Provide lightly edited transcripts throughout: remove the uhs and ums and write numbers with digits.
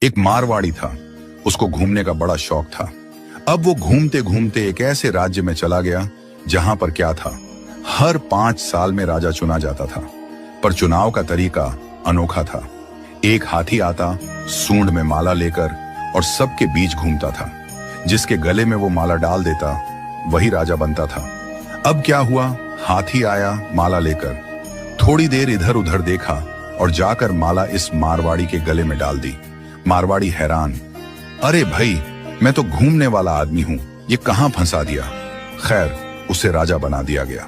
एक मारवाड़ी था, उसको घूमने का बड़ा शौक था। अब वो घूमते घूमते एक ऐसे राज्य में चला गया जहां पर क्या था, हर 5 साल में राजा चुना जाता था, पर चुनाव का तरीका अनोखा था। एक हाथी आता, सूंड में माला लेकर, और सबके बीच घूमता था। जिसके गले में वो माला डाल देता वही राजा बनता था। अब क्या हुआ, हाथी आया माला लेकर, थोड़ी देर इधर उधर देखा और जाकर माला इस मारवाड़ी के गले में डाल दी। मारवाड़ी हैरान, अरे भाई, मैं तो घूमने वाला आदमी हूं, ये कहां फंसा दिया। खैर, उसे राजा बना दिया गया,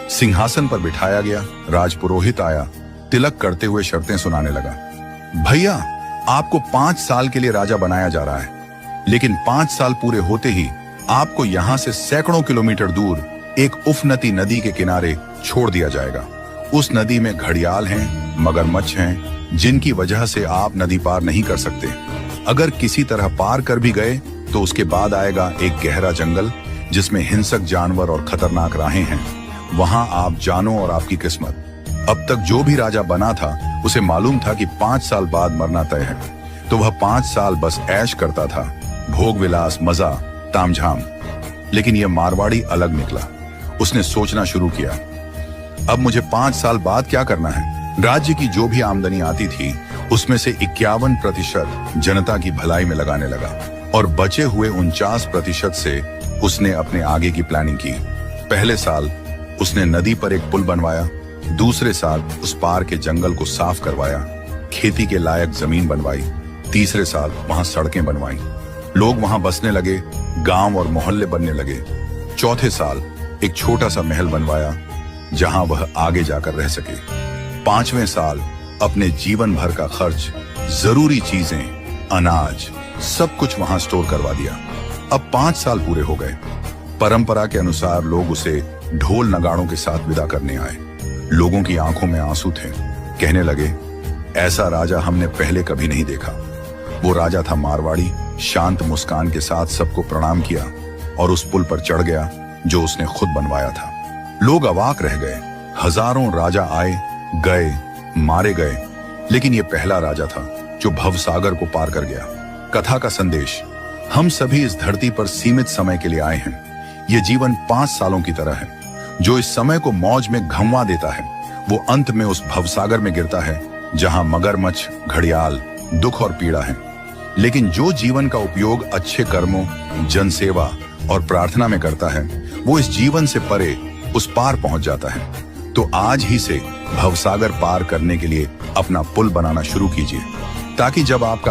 सिंहासन पर बिठाया गया। राजपुरोहित आया, तिलक करते हुए शर्तें सुनाने लगा। भैया, आपको 5 साल के लिए राजा बनाया जा रहा है, लेकिन 5 साल पूरे होते ही आपको यहां से सैकड़ों किलोमीटर दूर एक उफनती नदी के किनारे छोड़ दिया जाएगा। उस नदी में घड़ियाल हैं, मगरमच्छ हैं, जिनकी वजह से आप नदी पार नहीं कर सकते। अगर किसी तरह पार कर भी गए तो उसके बाद आएगा एक गहरा जंगल जिसमें हिंसक जानवर और खतरनाक राहें हैं। वहां आप जानो और आपकी किस्मत। अब तक जो भी राजा बना था उसे मालूम था कि 5 साल बाद मरना तय है, तो वह 5 साल बस ऐश करता था, भोग विलास, मजा, तामझाम। लेकिन यह मारवाड़ी अलग निकला। उसने सोचना शुरू किया, अब मुझे 5 साल बाद क्या करना है। राज्य की जो भी आमदनी आती थी उसमें से 51% जनता की भलाई में लगाने लगा, और बचे हुए 49% से उसने अपने आगे की प्लानिंग की। पहले साल उसने नदी पर एक पुल बनवाया, दूसरे साल उस पार के जंगल को साफ करवाया, खेती के लायक जमीन बनवाई, तीसरे साल वहां सड़कें बनवाई, लोग वहां बसने लगे, गांव और मोहल्ले बनने लगे। चौथे साल एक छोटा सा महल बनवाया जहां वह आगे जाकर रह सके। 5वें साल अपने जीवन भर का खर्च, जरूरी चीजें, अनाज, सब कुछ वहां स्टोर करवा दिया। अब 5 साल पूरे हो गए। परंपरा के अनुसार लोग उसे ढोल नगाड़ों के साथ विदा करने आए। लोगों की आंखों में आंसू थे। कहने लगे, ऐसा राजा हमने पहले कभी नहीं देखा। वो राजा था मारवाड़ी, शांत मुस्कान के साथ सबको प्रणाम किया और उस पुल पर चढ़ गया जो उसने खुद बनवाया था। लोग अवाक रह गए। हजारों राजा आए गए, मारे गए, लेकिन ये पहला राजा था जो भवसागर को पार कर गया। कथा का संदेश, हम सभी इस धरती पर सीमित समय के लिए आए हैं। ये जीवन 5 सालों की तरह है। जो इस समय को मौज में घमवा देता है वो अंत में उस भवसागर में गिरता है जहां मगरमच्छ, घड़ियाल, दुख और पीड़ा है। लेकिन जो जीवन का उपयोग अच्छे कर्मों, जनसेवा और प्रार्थना में करता है वो इस जीवन से परे उस पार पहुंच जाता है। तो आज ही से भवसागर पार करने के लिए अपना पुल बनाना शुरू कीजिए, ताकि जब आपका